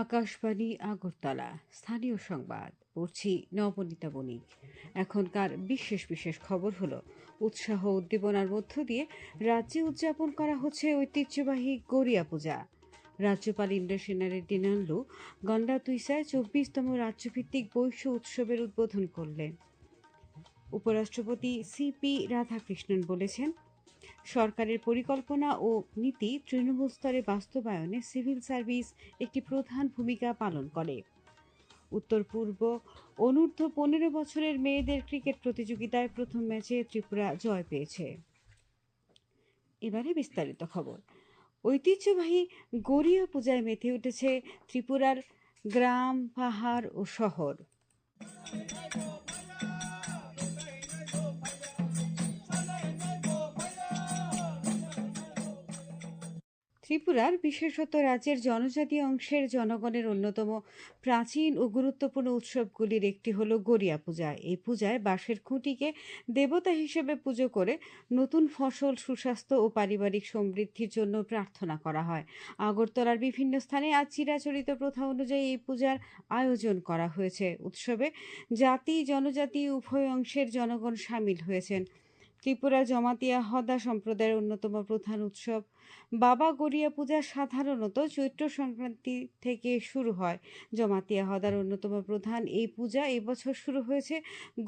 আকাশবাণী আগরতলা স্থানীয় সংবাদ পড়ছি নবনীতা বণিক। এখনকার বিশেষ বিশেষ খবর হলো উৎসাহ উদ্দীপনার মধ্য দিয়ে রাজ্যে উদযাপন করা হচ্ছে ঐতিহ্যবাহী গড়িয়া পূজা। রাজ্যপাল ইন্দ্রসেনা রেড্ডি নানলু গন্ডাতুইসায় 24তম রাজ্যভিত্তিক বৈশ্য উৎসবের উদ্বোধন করলেন। উপরাষ্ট্রপতি সিপি রাধাকৃষ্ণন বলেছেন, সরকারের পরিকল্পনা ও নীতি তৃণমূল স্তরে বাস্তবায়নে সিভিল সার্ভিস একটি প্রধান ভূমিকা পালন করে। উত্তর পূর্ব অনূর্ধ্ব 15 বছরের মেয়েদের ক্রিকেট প্রতিযোগিতায় প্রথম ম্যাচে ত্রিপুরা জয় পেয়েছে। এবারে বিস্তারিত খবর। ঐতিহ্যবাহী গড়িয়া পূজায় মেতে উঠেছে ত্রিপুরার গ্রাম, পাহাড় ও শহর। ত্রিপুরার বিশেষত রাজ্যের জনজাতি অংশের জনগণের অন্যতম প্রাচীন ও গুরুত্বপূর্ণ উৎসবগুলির একটি হল গড়িয়া পূজা। এই পূজায় বাঁশের খুঁটিকে দেবতা হিসেবে পুজো করে নতুন ফসল, সুস্বাস্থ্য ও পারিবারিক সমৃদ্ধির জন্য প্রার্থনা করা হয়। আগরতলার বিভিন্ন স্থানে আজ চিরাচরিত প্রথা অনুযায়ী এই পূজার আয়োজন করা হয়েছে। উৎসবে জাতি জনজাতি উভয় অংশের জনগণ সামিল হয়েছেন। ত্রিপুরা জমাতিয়া হদা সম্প্রদায়ের অন্যতম প্রধান উৎসব বাবা গড়িয়া পূজা সাধারণত চৈত্র সংক্রান্তি থেকে শুরু হয়। জমাতিয়া হদার অন্যতম প্রধান এই পূজা এবছর শুরু হয়েছে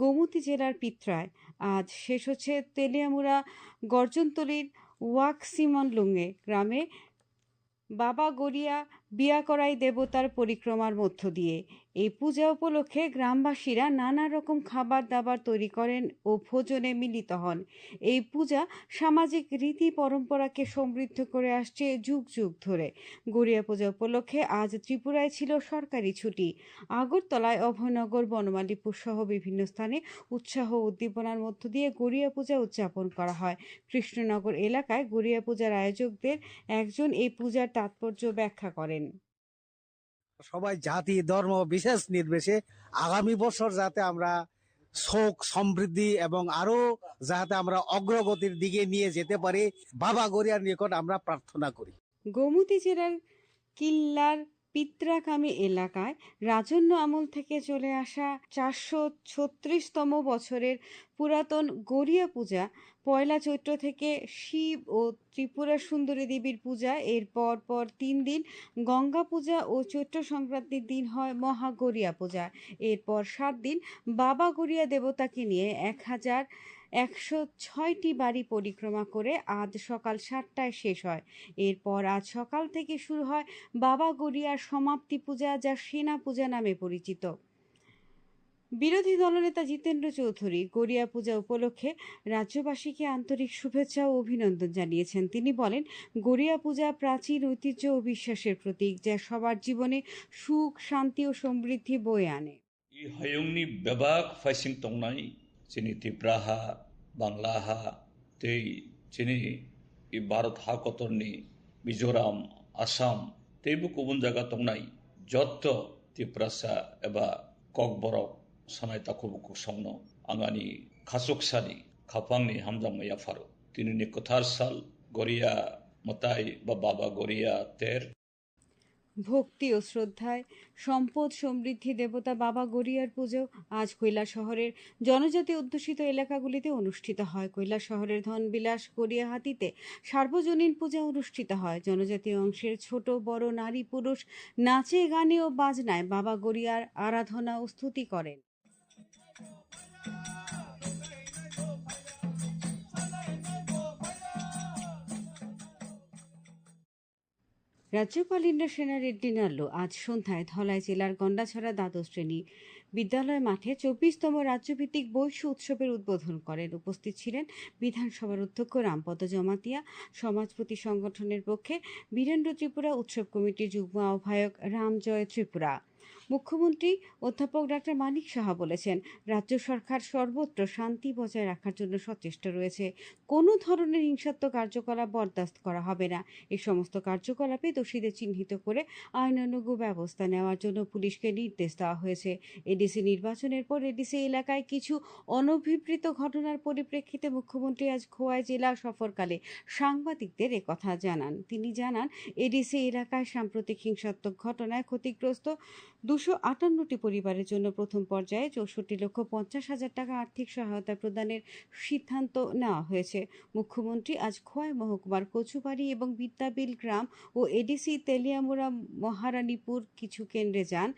গোমতী জেলার পিত্রায়। আজ শেষ হচ্ছে তেলিয়ামুড়া গর্জনতলির ওয়াকসিমনলুঙ্গে গ্রামে বাবা গড়িয়া বিয়াকরাই দেবতার পরিক্রমার মধ্য দিয়ে। এই পূজা উপলক্ষে গ্রামবাসীরা নানা রকম খাবার দাবার তৈরি করেন ও ভোজনে মিলিত হন। এই পূজা সামাজিক রীতি পরম্পরাকে সমৃদ্ধ করে আসছে যুগ যুগ ধরে। গড়িয়া পূজা উপলক্ষে আজ ত্রিপুরায় ছিল সরকারি ছুটি। আগরতলায় অভয়নগর, বনমালীপুর সহ বিভিন্ন স্থানে উৎসাহ উদ্দীপনার মধ্য দিয়ে গড়িয়া পূজা উদযাপন করা হয়। কৃষ্ণনগর এলাকায় গড়িয়া পূজার আয়োজকদের একজন এই পূজার তাৎপর্য ব্যাখ্যা করেন। সবাই জাতি ধর্ম বিশেষ নির্বিশেষে আগামী বছর যাতে আমরা সুখ সমৃদ্ধি এবং আরো যাতে আমরা অগ্রগতির দিকে নিয়ে যেতে পারি, বাবা গড়িয়ার নিকট আমরা প্রার্থনা করি। গোমতী জেলার কিল্লার পিত্রাকামী এলাকায় রাজন্য আমল থেকে চলে আসা 436তম বছরের পুরাতন গড়িয়া পূজা পয়লা চৈত্র থেকে শিব ও ত্রিপুরা সুন্দরী দেবীর পূজা, এর পর 3 দিন গঙ্গা পূজা ও চৈত্র সংক্রান্তির দিন হয় মহা গড়িয়া পূজা। এরপর 7 দিন বাবা গড়িয়া দেবতাকে নিয়ে 1106টি বাড়ি পরিক্রমা করে আজ সকাল 7টায় শেষ হয়। এরপর আজ সকাল থেকে শুরু হয় বাবা গড়িয়ার সমাপ্তি পূজা, যা সেনা পূজা নামে পরিচিত। বিরোধী দলনেতা জিতেন্দ্র চৌধুরী গড়িয়া পূজা উপলক্ষে রাজ্যবাসীকে আন্তরিক শুভেচ্ছা ও অভিনন্দন জানিয়েছেন। তিনি বলেন, গড়িয়া পূজা প্রাচীন ঐতিহ্য ও বিশ্বাসের প্রতীক, যা সবার জীবনে সুখ, শান্তি ও সমৃদ্ধি বয়ে আনে। 이 허용리 매박 파이싱 동나이 지니 디브라하 방라하 데이 지니 이 바로 하코토니 미조람 아삼 대부 구분자가 동나이 저터 디브라사 에바 꼭버럭 사나이 타코부국 성노 아가니 가속사니 가방니 함장모 야파로 디누니 코타르살 고리아 মতাই বা বাবা গড়িয়া তের। ভক্তি ও শ্রদ্ধায় সম্পদ সমৃদ্ধি দেবতা বাবা গড়িয়ার পুজো আজ কৈলাস শহরের জনজাতি অধ্যুষিত এলাকাগুলিতে অনুষ্ঠিত হয়। কৈলাস শহরের ধনবিলাস গড়িয়াহাটিতে সার্বজনীন পূজা অনুষ্ঠিত হয়। জনজাতি অংশের ছোট বড় নারী পুরুষ নাচে গানে ও বাজনায় বাবা গড়িয়ার আরাধনা ও স্তুতি করেন। রাজ্যপাল ইন্দ্রসেনা রেড্ডি নানলু আজ সন্ধ্যায় ধলাই জেলার গন্ডাছড়া দ্বাদশ শ্রেণী বিদ্যালয় মাঠে 24তম রাজ্যভিত্তিক বৈশ্য উৎসবের উদ্বোধন করেন। উপস্থিত ছিলেন বিধানসভার অধ্যক্ষ রামপদ জমাতিয়া, সমাজপতি সংগঠনের পক্ষে বীরেন্দ্র ত্রিপুরা, উৎসব কমিটির যুগ্ম আহ্বায়ক রামজয় ত্রিপুরা। মুখ্যমন্ত্রী অধ্যাপক ডাক্তার মানিক সাহা বলেছেন, রাজ্য সরকার সর্বত্র শান্তি বজায় রাখার জন্য সচেষ্ট রয়েছে। কোনো ধরনের হিংসাত্মক কার্যকলাপ বরদাস্ত করা হবে না। এই সমস্ত কার্যকলাপে দোষীদের চিহ্নিত করে আইনানুগ ব্যবস্থা নেওয়ার জন্য পুলিশকে নির্দেশ দেওয়া হয়েছে। এডিসি নির্বাচনের পর এডিসি এলাকায় কিছু অনভিপ্রেত ঘটনার পরিপ্রেক্ষিতে মুখ্যমন্ত্রী আজ খোয়াই জেলা সফরকালে সাংবাদিকদের একথা জানান। তিনি জানান, এডিসি এলাকায় সাম্প্রতিক হিংসাত্মক ঘটনায় ক্ষতিগ্রস্ত 258টি পরিবারের জন্য প্রথম পর্যায়ে 64,50,000 টাকা আর্থিক সহায়তা প্রদানের সিদ্ধান্ত নেওয়া হয়েছে। মুখ্যমন্ত্রী আজ খোয়াই মহকুমার কচুবাড়ি এবং বিদ্যাবিল গ্রাম ও এডিসি তেলিয়ামুড়া মহারানীপুর কিছু কেন্দ্রে যান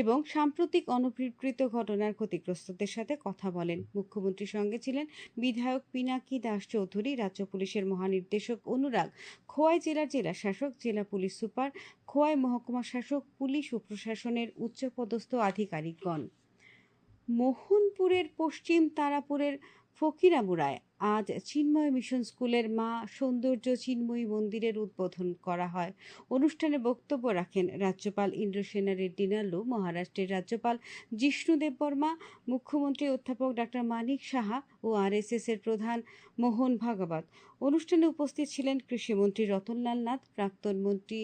এবং সাম্প্রতিক অনভিপ্রেত ঘটনার ক্ষতিগ্রস্তদের সাথে কথা বলেন। মুখ্যমন্ত্রীর সঙ্গে ছিলেন বিধায়ক পিনাকি দাস চৌধুরী, রাজ্য পুলিশের মহানির্দেশক অনুরাগ, খোয়াই জেলার জেলা শাসক, জেলা পুলিশ সুপার, খোয়াই মহকুমা শাসক, পুলিশ ও প্রশাসনের উচ্চপদস্থ আধিকারিকগণ। মোহনপুরের পশ্চিম তারাপুরের ফকিরামুড়ায় আজ চিন্ময় মিশন স্কুলের মা সৌন্দর্য চিন্ময়ী মন্দিরের উদ্বোধন করা হয়। অনুষ্ঠানে বক্তব্য রাখেন রাজ্যপাল ইন্দ্রসেনা রেড্ডি নাল্লু, মহারাষ্ট্রের রাজ্যপাল জিষ্ণু দেববর্মা, মুখ্যমন্ত্রী অধ্যাপক ডাক্তার মানিক সাহা ও আরএসএস এর প্রধান মোহন ভাগবত। অনুষ্ঠানে উপস্থিত ছিলেন কৃষিমন্ত্রী রতনলাল নাথ, প্রাক্তন মন্ত্রী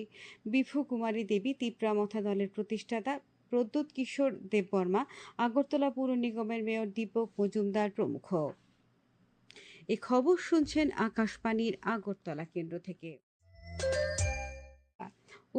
বিভু কুমারী দেবী, তিপ্রামথা দলের প্রতিষ্ঠাতা প্রদ্যোৎ কিশোর দেববর্মা, আগরতলা পৌর নিগমের মেয়র দীপক মজুমদার প্রমুখ। এই খবর শুনছেন আকাশবাণীর আগরতলা কেন্দ্র থেকে।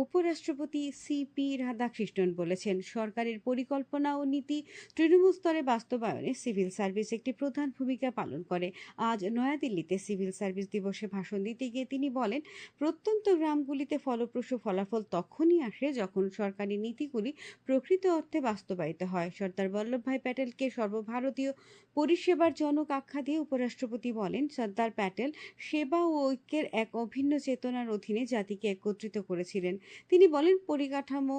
উপরাষ্ট্রপতি সিপি রাধাকৃষ্ণন বলেছেন, সরকারের পরিকল্পনা ও নীতি তৃণমূল স্তরে বাস্তবায়নে সিভিল সার্ভিস একটি প্রধান ভূমিকা পালন করে। আজ নয়াদিল্লিতে সিভিল সার্ভিস দিবসে ভাষণ দিতে গিয়ে তিনি বলেন, প্রত্যন্ত গ্রামগুলিতে ফলপ্রসূ ফলাফল তখনই আসে যখন সরকারি নীতিগুলি প্রকৃত অর্থে বাস্তবায়িত হয়। সর্দার বল্লভভাই প্যাটেলকে সর্বভারতীয় পরিষেবার জনক আখ্যা দিয়ে উপরাষ্ট্রপতি বলেন, সর্দার প্যাটেল সেবা ও ঐক্যের এক অভিন্ন চেতনার অধীনে জাতিকে একত্রিত করেছিলেন। তিনি বলেন, পরিকাঠামো,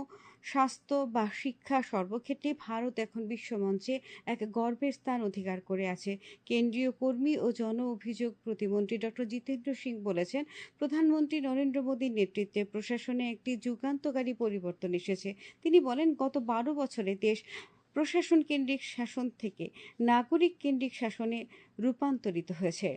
স্বাস্থ্য বা শিক্ষা সর্বক্ষেত্রে ভারত এখন বিশ্বমঞ্চে এক গর্বের স্থান অধিকার করে আছে। কেন্দ্রীয় কর্মী ও জন অভিযোগ প্রতিমন্ত্রী ডক্টর জিতেন্দ্র সিং বলেছেন, প্রধানমন্ত্রী নরেন্দ্র মোদীর নেতৃত্বে প্রশাসনে একটি যুগান্তকারী পরিবর্তন এসেছে। তিনি বলেন, গত 12 বছরে দেশ প্রশাসন কেন্দ্রিক শাসন থেকে নাগরিক কেন্দ্রিক শাসনে রূপান্তরিত হয়েছে।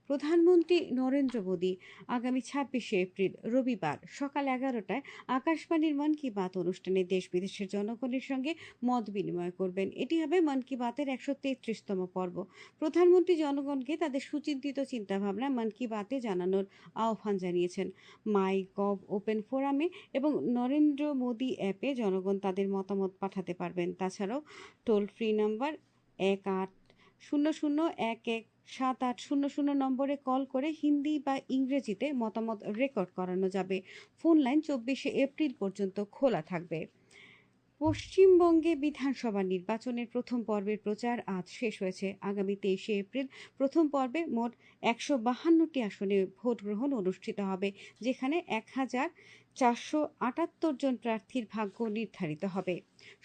প্রধানমন্ত্রী নরেন্দ্র মোদী আগামী 26শে এপ্রিল রবিবার সকাল 11টায় আকাশবাণীর মন কি বাত অনুষ্ঠানে দেশ বিদেশের জনগণের সঙ্গে মত বিনিময় করবেন। এটি হবে মন কি বাতের 133তম পর্ব। প্রধানমন্ত্রী জনগণকে তাদের সুচিন্তিত চিন্তাভাবনা মন কি বাতে জানানোর আহ্বান জানিয়েছেন। মাই গভ ওপেন ফোরামে এবং নরেন্দ্র মোদী অ্যাপে জনগণ তাদের মতামত পাঠাতে পারবেন। তাছাড়াও টোল ফ্রি নাম্বার 1800117800 নম্বরে কল করে হিন্দি বা ইংরেজিতে মতামত রেকর্ড করানো যাবে। ফোন লাইন 24শে এপ্রিল পর্যন্ত খোলা থাকবে। পশ্চিমবঙ্গে বিধানসভা নির্বাচনের প্রথম পর্বের প্রচার আজ শেষ হয়েছে। আগামী 23শে এপ্রিল প্রথম পর্বে মোট 152টি আসনে ভোট গ্রহণ অনুষ্ঠিত হবে, যেখানে 1478 জন প্রার্থীর ভাগ্য নির্ধারিত হবে।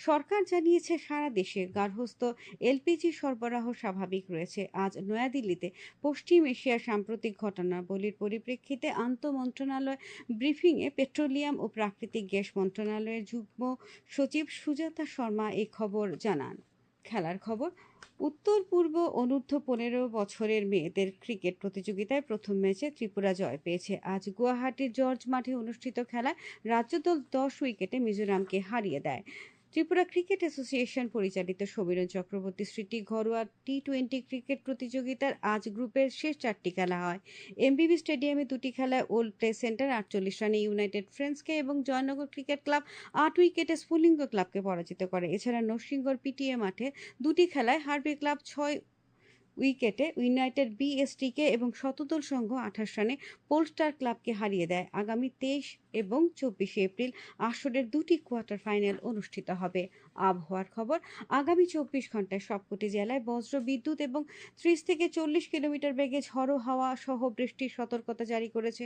সরকার জানিয়েছে, সারা দেশে গার্হস্থ্য এলপিজি সরবরাহ স্বাভাবিক রয়েছে। আজ নয়াদিল্লিতে পশ্চিম এশিয়ার সাম্প্রতিক ঘটনাবলীর পরিপ্রেক্ষিতে আন্তঃমন্ত্রণালয় ব্রিফিংয়ে পেট্রোলিয়াম ও প্রাকৃতিক গ্যাস মন্ত্রণালয়ের যুগ্ম সচিব সুজাতা শর্মা এই খবর জানান। খেলার খবর, উত্তর পূর্ব অনূর্ধ্ব 15 বছরের মেয়েদের ক্রিকেট প্রতিযোগিতায় প্রথম ম্যাচে ত্রিপুরা জয় পেয়েছে। আজ গুয়াহাটির জর্জ মাঠে অনুষ্ঠিত খেলায় রাজ্যদল 10 উইকেটে মিজোরামকে হারিয়ে দেয়। ত্রিপুরা ক্রিকেট অ্যাসোসিয়েশন পরিচালিত সমীরণ চক্রবর্তী স্মৃতি ঘরোয়া টি20 ক্রিকেট প্রতিযোগিতার আজ গ্রুপের শেষ 4টি খেলা হয়। এমবিবি স্টেডিয়ামে 2টি খেলায় ওল্ড প্লে সেন্টার 48 রানে ইউনাইটেড ফ্রেন্ডসকে এবং জয়নগর ক্রিকেট ক্লাব 8 উইকেটে স্ফুলিঙ্গ ক্লাবকে পরাজিত করে। এছাড়া নরসিংগড় পিটিএ মাঠে 2টি খেলায় হার্বি ক্লাব 6 উইকেটে ইউনাইটেড বিএসটিকে এবং শতদল সংঘ 28 রানে পোলস্টার ক্লাবকে হারিয়ে দেয়। আগামী 23 এবং 24শে এপ্রিল আসরের 2টি কোয়ার্টার ফাইনাল অনুষ্ঠিত হবে। আবহাওয়ার খবর, আগামী 24 ঘন্টায় সবকটি জেলায় বজ্র বিদ্যুৎ এবং 30 থেকে 40 কিলোমিটার বেগে ঝড়ো হাওয়া সহ বৃষ্টির সতর্কতা জারি করেছে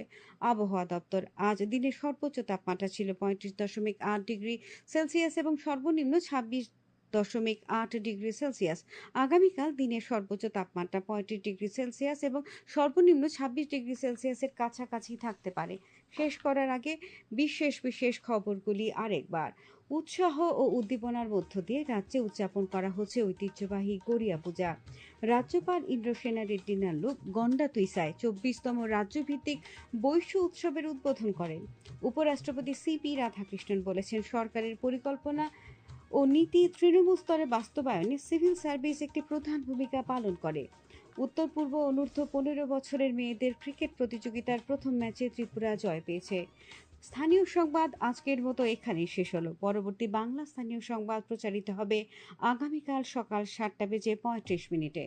আবহাওয়া দপ্তর। আজ দিনের সর্বোচ্চ তাপমাত্রা ছিল 35.8 ডিগ্রি সেলসিয়াস এবং সর্বনিম্ন 26.8 ডিগ্রি সেলসিয়াস। আগামীকাল দিনের সর্বোচ্চ তাপমাত্রা 35 ডিগ্রি সেলসিয়াস এবং সর্বনিম্ন 26 ডিগ্রি সেলসিয়াসের কাছাকাছি থাকতে পারে। শেষ করার আগে বিশেষ খবরগুলি আরেকবার। উৎসাহ ও উদ্দীপনার মধ্য দিয়ে রাজ্যে উদযাপন করা হচ্ছে ঐতিহ্যবাহী গড়িয়া পূজা। রাজ্যপাল ইন্দ্রসেনা রেড্ডি নাল্লু গন্ডা তুইসায় ২৪তম রাজ্যভিত্তিক বৈশ্য উৎসবের উদ্বোধন করেন। উপরাষ্ট্রপতি সিপি রাধাকৃষ্ণন বলেছেন, সরকারের পরিকল্পনা ও নীতি তৃণমূল স্তরে বাস্তবায়নে সিভিল সার্ভিস একটি প্রধান ভূমিকা পালন করে। উত্তর পূর্ব অনূর্ধ্ব ১৫ বছরের মেয়েদের ক্রিকেট প্রতিযোগিতার প্রথম ম্যাচে ত্রিপুরা জয় পেয়েছে। স্থানীয় সংবাদ আজকের মতো এখানেই শেষ হলো। পরবর্তী বাংলা স্থানীয় সংবাদ প্রচারিত হবে আগামীকাল সকাল ৭টা বেজে ৩৫ মিনিটে।